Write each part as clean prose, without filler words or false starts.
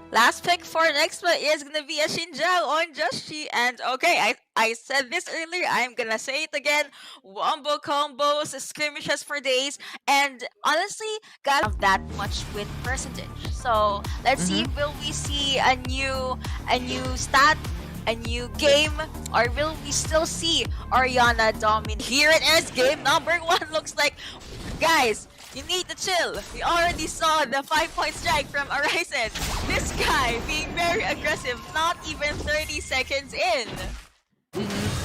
Last pick for next one is gonna be a Xinjiao on Joshi. And okay, I said this earlier, I'm gonna say it again. Wombo combos, skirmishes for days, and honestly, gotta have that much win percentage. So let's see, Mm-hmm. will we see a new stat, a new game, or will we still see Oriana dominate? Here it is, game number one. Looks like, guys, you need to chill. We already saw the 5-point strike from Horizon. This guy being very aggressive, not even 30 seconds in.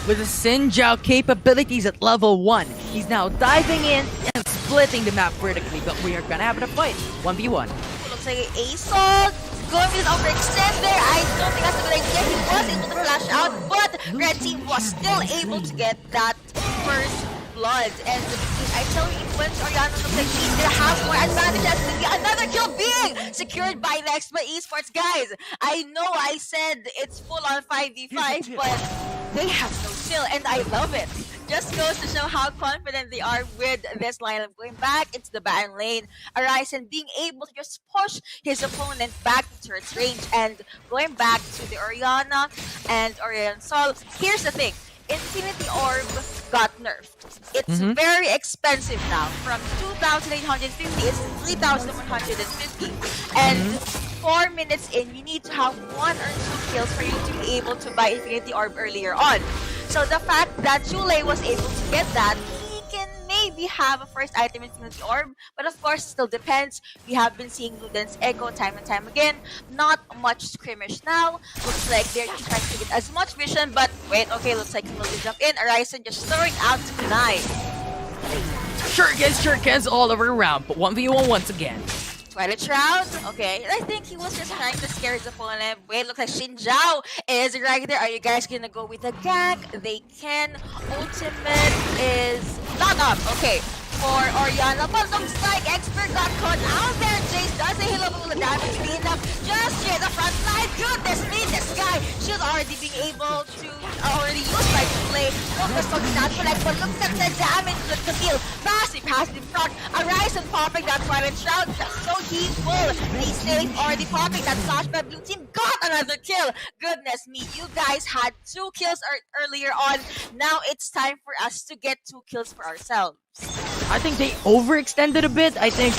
With the Xinjiao capabilities at level 1, he's now diving in and splitting the map vertically, but we are gonna have a fight. 1v1. Looks like Assault going with an overextender. I don't think that's a good idea. He was able to flash out, but Red Team was still able to get that first blood. And I tell you, once Oriana looks like she's gonna have more advantage, that's gonna be another kill being secured by NXP Esports. Guys, I know I said it's full on 5v5, but they have no chill, and I love it. Just goes to show how confident they are with this lineup. Going back into the baton lane, Horizon being able to just push his opponent back to its range, and going back to the Oriana and Orion Sol. Here's the thing. Infinity Orb got nerfed. It's very expensive now. From 2,850, it's 3,150. And 4 minutes in, you need to have 1 or 2 kills for you to be able to buy Infinity Orb earlier on. So the fact that Chule was able to get that, he can maybe have a first item Infinity Orb, but of course, still depends. We have been seeing Luden's Echo time and time again. Not much skirmish now. Looks like they're just trying to get as much vision, but wait, okay, looks like he will jump in. Horizon just throwing out Kunai. Shurikens all over around, but 1v1 once again. Twilight Shroud? Okay, I think he was just trying to scare his opponent. Wait, looks like Xinjiao is right there. Are you guys gonna go with the gag? They can. Ultimate is not up. Okay, for Oriana, but looks like Expert got caught out there. Jace does a hit of the damage be enough. Just here, the front line. Goodness me, this guy should already be able to already use my play. Focus on the natural leg, but look at the damage with the field. Massive passive in front. Horizon popping that Twilight Shroud just so he will. These Snake already popping that Slash by Blue Team got another kill. Goodness me, you guys had 2 kills earlier on. Now it's time for us to get 2 kills for ourselves. I think they overextended a bit. I think,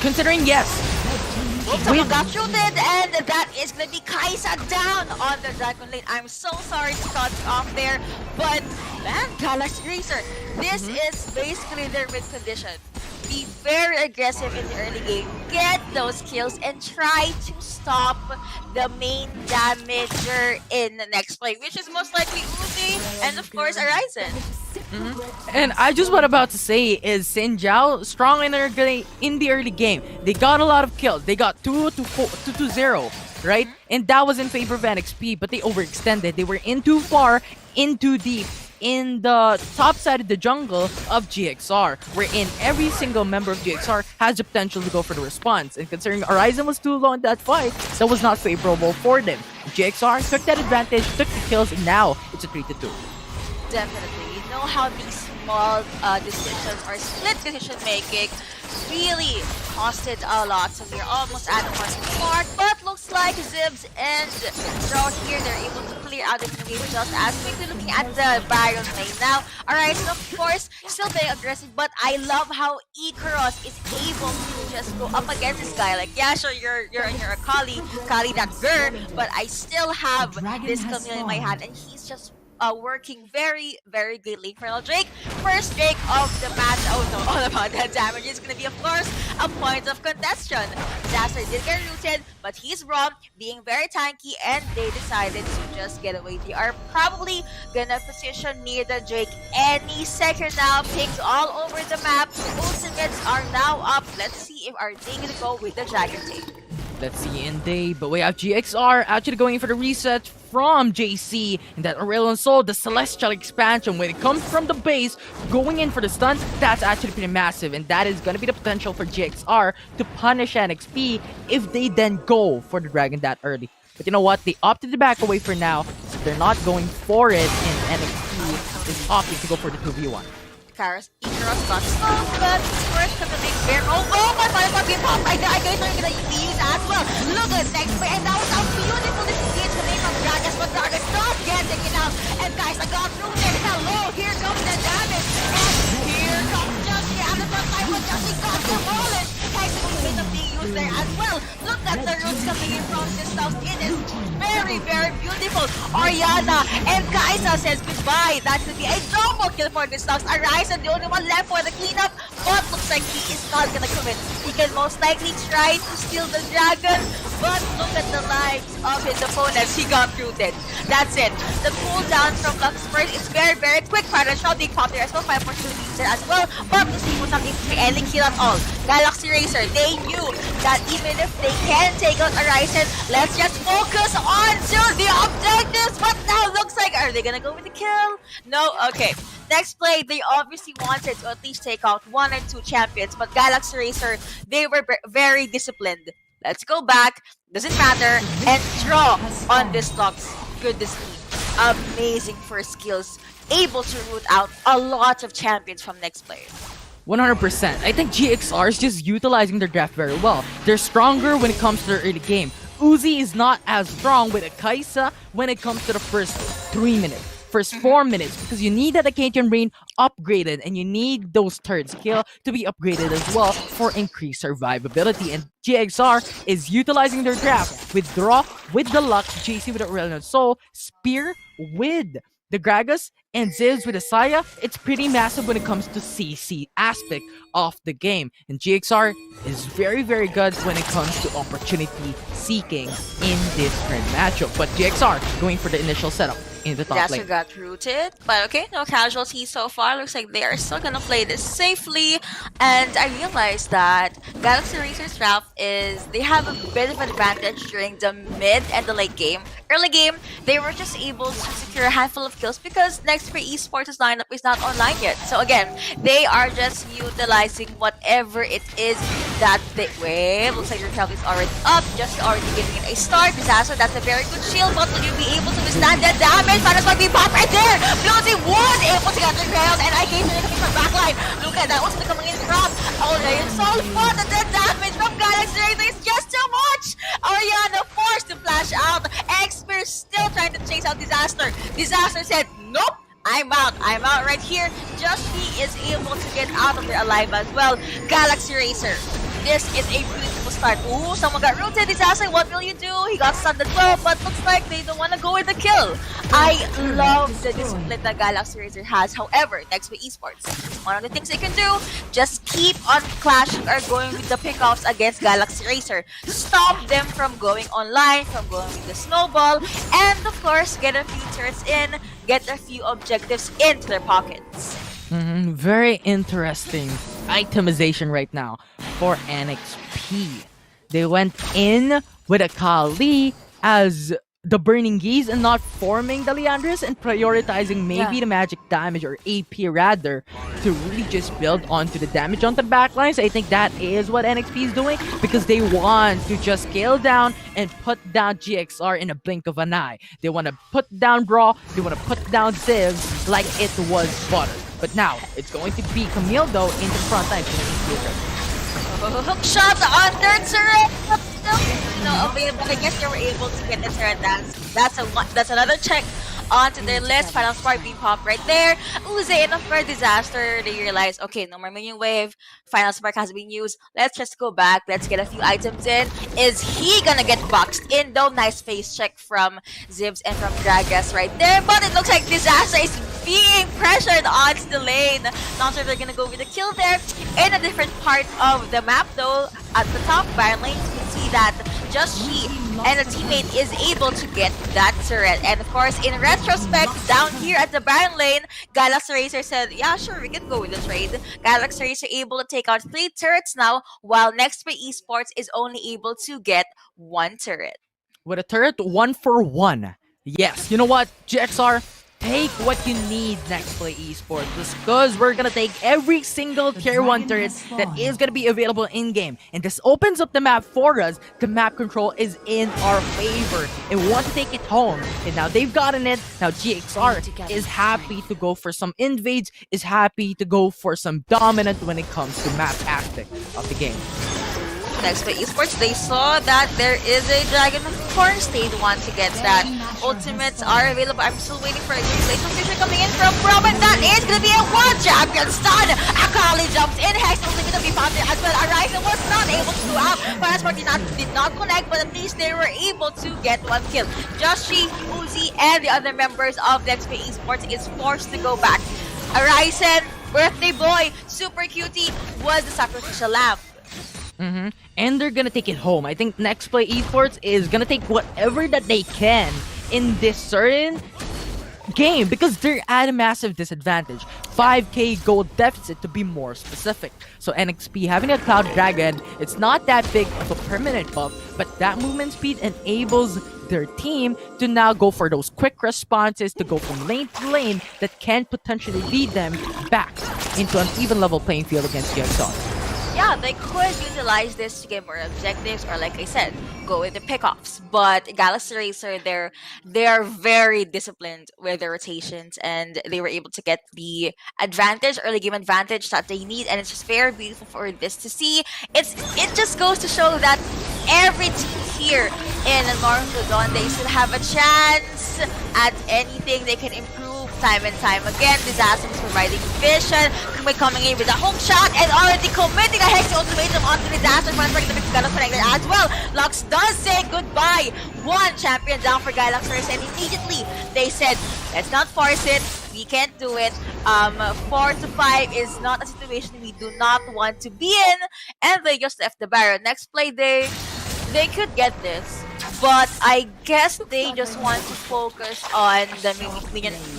considering, yes. Someone got shooted, and that is gonna be Kaisa down on the Dragon Lane. I'm so sorry to cut you off there, but man, Galaxy Racer, this is basically their win condition. Be very aggressive in the early game, get those kills, and try to stop the main damager in the next play, which is most likely Uzi and of course Horizon. And I just what about to say is Xinjiao strong in the early game. They got a lot of kills. They got 2-0, right? And that was in favor of NXP, but they overextended. They were in too far, in too deep, in the top side of the jungle of GXR, wherein every single member of GXR has the potential to go for the response. And considering Horizon was too low in that fight, that was not favorable for them. GXR took that advantage, took the kills, and now it's a 3-2. Definitely. You know how these small decisions or split decision making really costed a lot. So we're almost at the first mark, but looks like Zibs and Draw here, they're able to clear out the enemy just as quickly. Looking at the Baron lane now. Alright, so of course, still very aggressive, but I love how Ikaros is able to just go up against this guy. Like, yeah, sure, you're a Kali that girl, but I still have this Camille in my hand, and he's just working very, very greatly. Colonel Drake, first Drake of the match. Oh no, all about that damage is going to be, of course, a point of contention. Disaster did get rooted, but he's wrong, being very tanky, and they decided to just get away. They are probably going to position near the Drake any second now. Pings all over the map. Ultimates are now up. Let's see if are they going to go with the Dragon Tape. Let's see, and but we have GXR actually going in for the reset from JC, and that Aurelion Soul, the Celestial expansion, when it comes from the base, going in for the stuns, that's actually pretty massive, and that is going to be the potential for GXR to punish NXP if they then go for the Dragon that early. But you know what? They opted to back away for now, so they're not going for it, and NXP is opting to go for the 2v1. Ikaros got stunned, but first of the big bear. Oh my god, fucking pop! I guess I'm gonna be used as well. Look at next way, and now And guys, I got rooted. Hello, here comes the damage. And here comes Jussie at the front line, but Jussie got demolished. Guys, the bit of being used there as well. Look at the roots coming in from this house. It is very, very beautiful. Oriana and Kaisa says goodbye. That's to be a double kill for this house. Araiza, the only one left for the cleanup, but looks like he is not gonna commit. He can most likely try to steal the dragon, but look at the lives of his opponents. He got rooted. That's it. The cooldown from Luxford is very, very quick. Final shot being popped there as well. 5 opportunities there as well, but the team was not able to any kill at all. Galaxy Racer, they knew that even if they can take out Araizen, let's just focus on to the objectives. But now looks like, are they gonna go with the kill? No? Okay. Next play, they obviously wanted to at least take out 1 or 2 champions, but Galaxy Racer, they were very disciplined. Let's go back, doesn't matter, and draw on this Lux. Goodness me. Amazing first skills, able to root out a lot of champions from next play. 100%. I think GXR is just utilizing their draft very well. They're stronger when it comes to the early game. Uzi is not as strong with a Kaisa when it comes to the first 3 minutes. First 4 minutes, because you need that Acadian Rain upgraded and you need those third skill to be upgraded as well for increased survivability. And GXR is utilizing their draft with Draw, with the Lux, JC with the Aurelion Soul, Spear with the Gragas, and Zivs with the Saya. It's pretty massive when it comes to CC aspect of the game. And GXR is very, very good when it comes to opportunity seeking in this current matchup. But GXR going for the initial setup in the top lane. Got rooted, but okay, no casualties so far. Looks like they are still gonna play this safely. And I realized that Galaxy Racer's draft is they have a bit of advantage during the mid and the late game. Early game, they were just able to secure a handful of kills because NXP Esports' lineup is not online yet. So again, they are just utilizing whatever it is that they... Wait, looks like your health is already up. Just already giving it a start. Disaster, that's a very good shield, but will you be able to withstand that damage? Finals might be popped right there! Blue was able to get the ground, and I gave it coming from backline. Look at that, what's coming in from? Oh, they so fun, and the damage from Galaxy Racer is just too much! Oriana forced to flash out. Xper still trying to chase out Disaster. Disaster said, nope! I'm out right here. Just he is able to get out of there alive as well. Galaxy Racer, this is a beautiful start. Ooh, someone got rooted. Disaster, what will you do? He got stunned as well, but looks like they don't want to go with the kill. I love the discipline that Galaxy Racer has. However, next with Esports, one of the things they can do, just keep on clashing or going with the pickoffs against Galaxy Racer. Stop them from going online, from going with the snowball, and of course, get a few turrets in, get a few objectives into their pockets. Very interesting itemization right now for NXP. They went in with a Kali as the Burning Geese and not forming the Leandris and prioritizing maybe the magic damage or AP rather to really just build onto the damage on the backlines. I think that is what NXP is doing because they want to just scale down and put down GXR in a blink of an eye. They want to put down Brawl, they want to put down Zivs like it was butter. But now, it's going to be Camille though in the front line. Hook shot on third turret, but still available. I guess they were able to get the turret. That's another check onto their list. Final spark being popped right there. Uzi enough for a Disaster. They realize, okay, no more minion wave. Final spark has been used. Let's just go back. Let's get a few items in. Is he gonna get boxed in though? Nice face check from Zivs and from Gragas right there. But it looks like Disaster is being pressured onto the lane. Not sure if they're gonna go with a kill there. In a different part of the map though, at the top Baron lane, you can see that just she and a teammate is able to get that turret. And of course, in retrospect, down here at the Baron lane, Galaxy Racer said, yeah, sure, we can go with the trade. Galaxy Racer able to take out 3 turrets now, while next by Esports is only able to get 1 turret. With a turret, 1 for 1. Yes, you know what, GXR? Take what you need next play esports because we're gonna take every single tier 1 turret that is gonna be available in game, and this opens up the map for us. The map control is in our favor and we want to take it home, and now they've gotten it. Now GXR is happy to go for some invades, is happy to go for some dominant when it comes to map aspect of the game. Next by Esports, they saw that there is a dragon. Of course, they want to get that. Ultimates are available. I'm still waiting for a gameplay competition coming in from Rob, and that is going to be a one champion stun. Akali jumps in. Hex also going to be found there as well. Arise was not able to do out. Parasport did not connect, but at least they were able to get one kill. Joshi, Uzi, and the other members of NXP Esports is forced to go back. Arisen, birthday boy, super cutie was the sacrificial lamb. And they're gonna take it home. I think Next Play Esports is gonna take whatever that they can in this certain game because they're at a massive disadvantage. 5k gold deficit to be more specific. So NXP having a Cloud Dragon, it's not that big of a permanent buff, but that movement speed enables their team to now go for those quick responses to go from lane to lane that can potentially lead them back into an even level playing field against GXR. Yeah, they could utilize this to get more objectives, or like I said, go with the pickoffs. But Galaxy Racer, they're very disciplined with their rotations, and they were able to get the advantage, early game advantage that they need, and it's just very beautiful for this to see. It just goes to show that every team here in North Luzon, they still have a chance at anything. They can improve time and time again. Disaster is providing vision, coming in with a hook shot and already committing a Hex ultimatum onto Disaster. Transferring the Mexicanos connected as well. Lux does say goodbye. One champion down for Galaxy Racer, and immediately they said, let's not force it. We can't do it. 4 to 5 is not a situation we do not want to be in, and they just left the Baron. Next play, they could get this, but I guess they just want to focus on the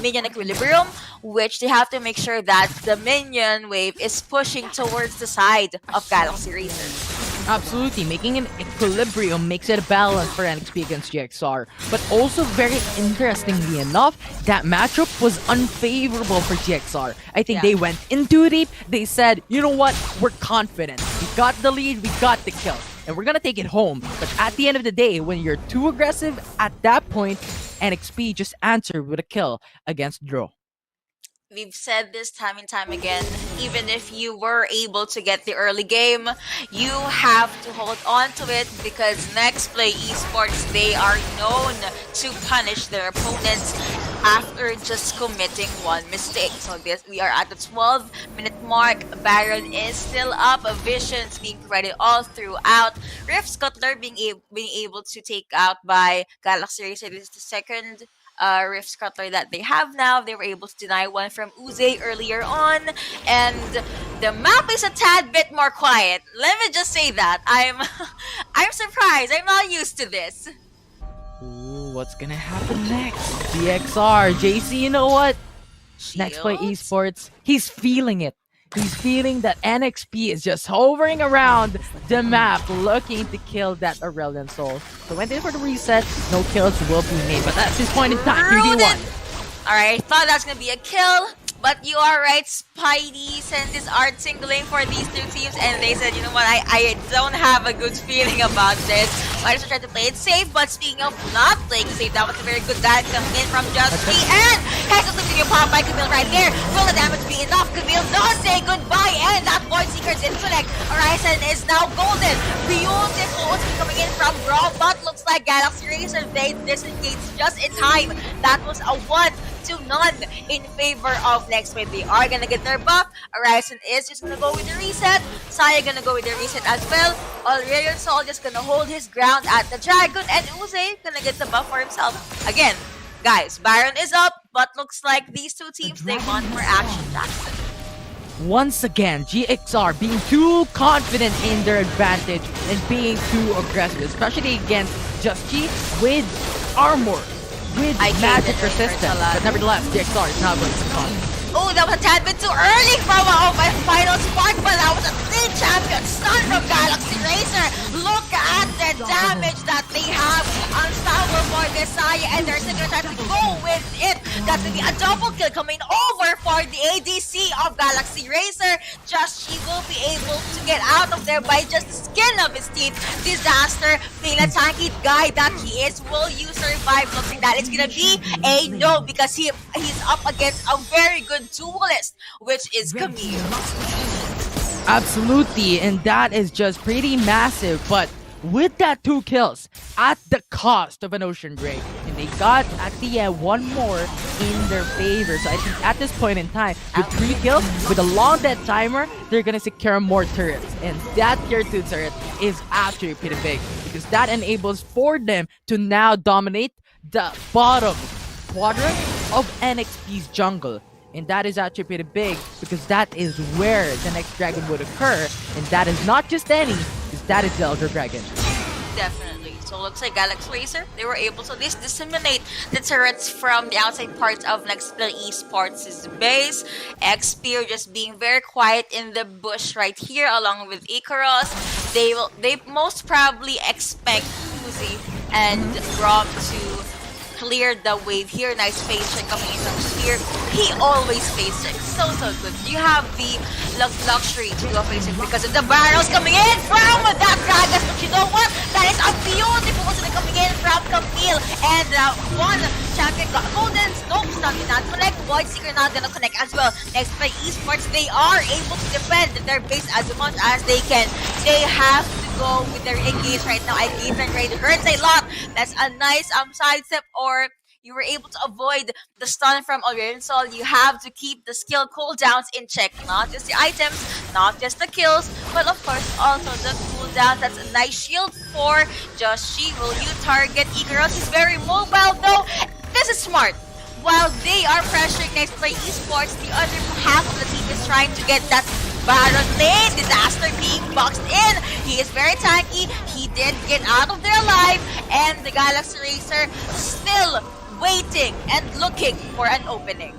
minion equilibrium, which they have to make sure that the minion wave is pushing towards the side of Galaxy Racer. Absolutely, making an equilibrium makes it a balance for NXP against GXR. But also, very interestingly enough, that matchup was unfavorable for GXR. I think they went in too deep. They said, you know what, we're confident. We got the lead, we got the kill, and we're gonna take it home. But at the end of the day, when you're too aggressive, at that point, NXP just answered with a kill against Dro. We've said this time and time again, even if you were able to get the early game, you have to hold on to it, because Next Play Esports, they are known to punish their opponents after just committing one mistake. So we are at the 12-minute mark. Baron is still up. Visions being provided all throughout. Rift Scuttler being able to take out by Galaxy Racer. This is the second Rift Scuttler that they have now. They were able to deny one from Uze earlier on, and the map is a tad bit more quiet. Let me just say that. I'm surprised. I'm not used to this. Ooh, what's gonna happen next? GXR, JC, you know what? Next Play Esports, he's feeling it. He's feeling that NXP is just hovering around the map, looking to kill that Aurelian Soul. So went in for the reset, no kills will be made, but that's his point in time, 3v1. Alright, thought that's gonna be a kill, but you are right, Spidey sent his art singling for these two teams, and they said, you know what, I don't have a good feeling about this. Might as well try to play it safe, but speaking of not playing safe, that was a very good dive coming in from Justy, and Hex is looking at pop by Camille right there. Will the damage be enough? Camille does say goodbye, and that Void Seeker's intellect. Horizon is now golden. Beautiful coming in from Raw, but looks like Galaxy Racer, they disengaged just in time. That was a 1-0 in favor of Next Wave. They are gonna get their buff. Horizon is just gonna go with the reset. Saya gonna go with the reset as well. Aurelian Soul just gonna hold his ground at the Dragon, and Uze gonna get the buff for himself. Again, guys, Baron is up, but looks like these two teams, they want more action. Jackson. Once again, GXR being too confident in their advantage and being too aggressive, especially against Just G with armor, with magic resistance. But nevertheless, GXR is not going to come. Oh, that was a tad bit too early from my final spark, but that was a 3 champion stun from Galaxy Racer. Look at the damage that they have on Sour for Desaya, and they're still gonna try to go with it. That's gonna be a double kill coming over for the ADC of Galaxy Racer. Just she will be able to get out of there by just the skin of his teeth. Disaster, being a tanky guy that he is, will you survive? Looking that it's gonna be a no, because he's up against a very good duelist, which is Camille. Absolutely, and that is just pretty massive. But with that 2 kills at the cost of an Ocean Break, and they got at the end 1 more in their favor. So I think at this point in time, with 3 kills, with a long dead timer, they're gonna secure more turrets. And that tier 2 turret is actually pretty big because that enables for them to now dominate the bottom quadrant of NXP's jungle. And that is actually pretty big because that is where the next dragon would occur. And that is not just any, because that is the Elder Dragon. Definitely. So looks like Galaxy Racer, they were able to disseminate the turrets from the outside parts of NXP Esports' base. XP are just being very quiet in the bush right here along with Icarus. They most probably expect Uzi and Rom to clear the wave here. Nice face check coming in from Sphere. He always face checks. So good. You have the luxury to go face check because of the barrels coming in from that Gragas. But you know what? That is a beautiful one coming in from Camille. And one champion got golden. Nope, stun did not connect. Void Seeker not gonna connect as well. Next by Esports, they are able to defend their base as much as they can. They have to go with their engage right now. I gave them great hurts a lot. That's a nice sidestep, or you were able to avoid the stun from Oriensol. You have to keep the skill cooldowns in check. Not just the items, not just the kills, but of course also the cooldowns. That's a nice shield for Joshi. Will you target Icarus? He's very mobile though. This is smart. While they are pressuring next by Esports, the other half of the team is trying to get that Baron lane. Disaster being boxed in. He is very tanky. He did get out of there alive. And the Galaxy Racer still waiting and looking for an opening.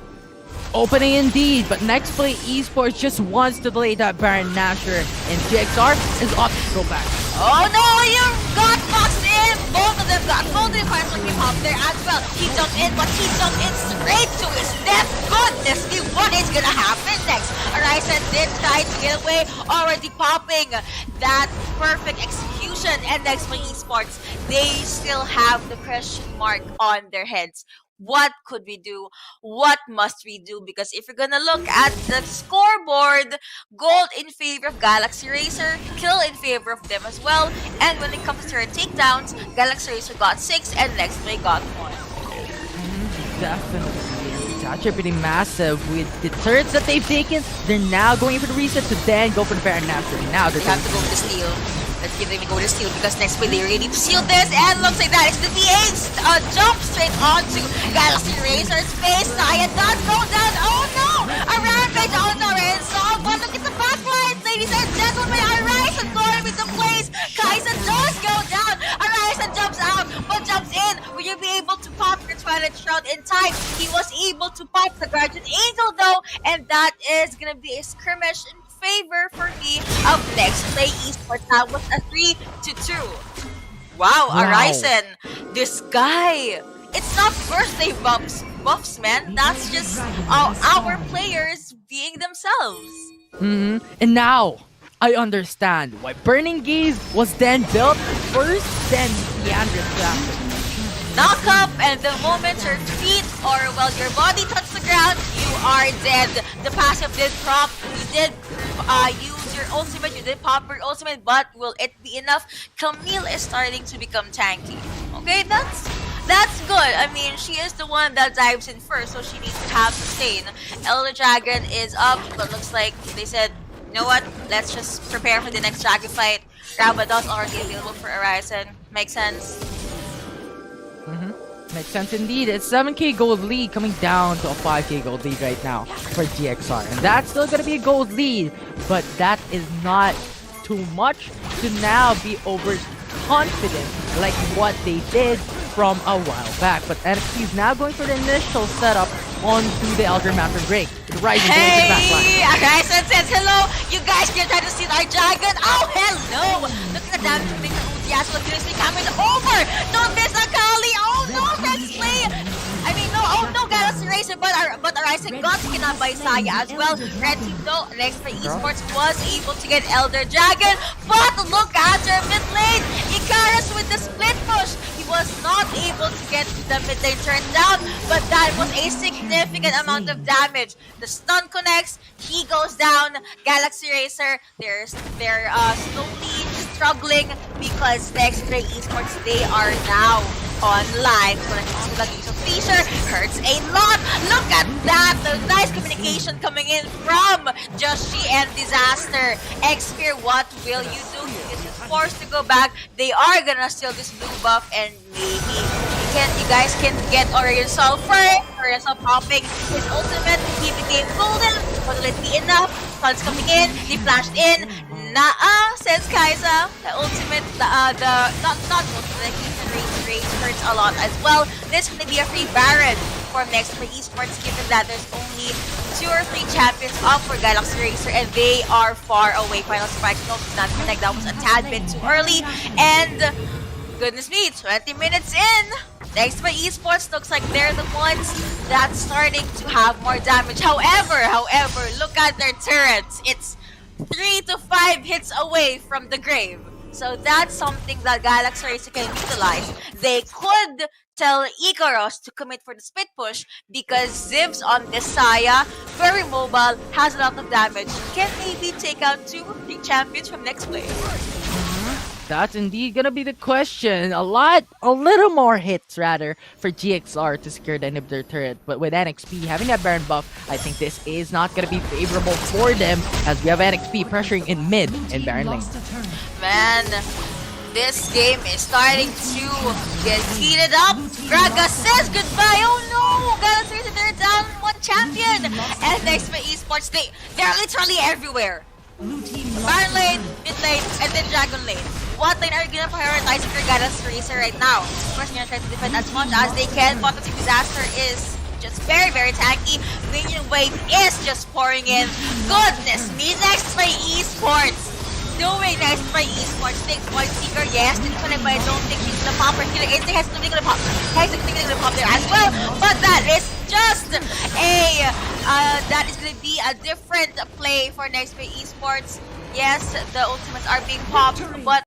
Opening indeed, but next play Esports just wants to delay that Baron Nashor, and GXR is opting to go back. Oh no, you got boxed in! Both of them got golden cards like him up there as well. He jumped in, but he jumped in straight to his death. Goodness me, what is gonna happen next? Arisen did try to get away, already popping that perfect execution. And next play Esports, they still have the question mark on their heads. What could we do? What must we do? Because if you're gonna look at the scoreboard, gold in favor of Galaxy Racer, kill in favor of them as well. And when it comes to their takedowns, Galaxy Racer got 6 and next play got 1. Definitely. It's actually pretty massive. With the turrets that they've taken, they're now going for the reset to then go for the Baron Nashor. Now they have to go with the steal. Let's give them a go to steal because next play they really need to seal this, and looks like that is the V8 jump straight onto Galaxy Razor's face. Saya does go down. Oh no! A rampage on the Renzo, but look at the backlines, ladies and gentlemen. Arisen going into place. Kaisa does go down. Arisen jumps out, but jumps in. Will you be able to pop your Twilight Shroud in time? He was able to pop the Guardian Angel though, and that is gonna be a skirmish in favor for me of next play Esports. That was a 3-2. Wow, Arisen, this guy, it's not birthday buffs, man. That's just our players being themselves. And now I understand why Burning Gaze was then built first, then Leandra after. Knock up, and the moment your feet or your body touch the ground, you are dead. The passive did prop. You did use your ultimate. You did pop your ultimate, but will it be enough? Camille is starting to become tanky. Okay, that's good. I mean, she is the one that dives in first, so she needs to have sustain. Elder Dragon is up, but looks like they said, you know what? Let's just prepare for the next Dragon fight. Rabadon's already available for Arisen. Makes sense. Makes sense indeed. It's 7k gold lead coming down to a 5k gold lead right now for GXR. And that's still going to be a gold lead, but that is not too much to now be overconfident like what they did from a while back. But NXP is now going for the initial setup onto the Elder Mountain Break. The Rising Blade backline. Arisen says hello. You guys can try to steal our dragon. Oh, hello. Look at the damage from Uzias. Look at this coming over. Don't miss Akali. Oh, no. Next play. I mean, no. Oh, no. Galaxy Racer. But Arisen got taken out by Saya as well. Red Team, though, next for Esports was able to get Elder Dragon. But look at her mid lane. Icarus with the split push. He was not able to get the mid lane turned down, but that was a significant amount of damage. The stun connects, he goes down. Galaxy Racer, they're slowly struggling because NXP Esports, they are now online. So Fisher hurts a lot. Look at that! The nice communication coming in from Joshi and Disaster. Xpear, what will you do? He is forced to go back. They are gonna steal this blue buff, and maybe you guys can get Orion Sulfur. Orion Sulfur popping his ultimate. He became golden. Totally enough. Sun's coming in. He flashed in. Says Kaiza. The ultimate, not ultimate, range hurts a lot as well. This is going to be a free Baron for NXP Esports, given that there's only 2 or 3 champions up for Galaxy Racer, and they are far away. Final Spike, no, did not connect. That was a tad bit too early. And goodness me, 20 minutes in, NXP Esports looks like they're the ones that's starting to have more damage. However, look at their turrets. It's 3 to 5 hits away from the grave. So that's something that Galaxy Racer can utilize. They could tell Ikaros to commit for the split push because Zivs on this Saya, very mobile, has a lot of damage, can maybe take out 2 or 3 champions from next play. That's indeed gonna be the question. A little more hits rather for GXR to secure the inhibitor turret. But with NXP having that Baron buff, I think this is not gonna be favorable for them as we have NXP pressuring in mid and Baron lane. Man, this game is starting to get heated up. Braga says goodbye. Oh no! Galaxy Racer, they're down 1 champion. And NXP Esports, they're literally everywhere. Baron lane, mid lane, and then Dragon lane. What lane are you gonna prioritize for Galaxy Racer right now? Of course, they're gonna try to defend as much as they can. Bottom team Disaster is just very, very tanky. Minion wave is just pouring in. Goodness me, NXP Esports doing NXP Esports. Takes Void Seeker, yes, didn't connect, but I don't think she's gonna pop. Her killer instinct has something gonna pop. Has something gonna pop there as well. But that is just that is gonna be a different play for NXP Esports. Yes, the ultimates are being popped, but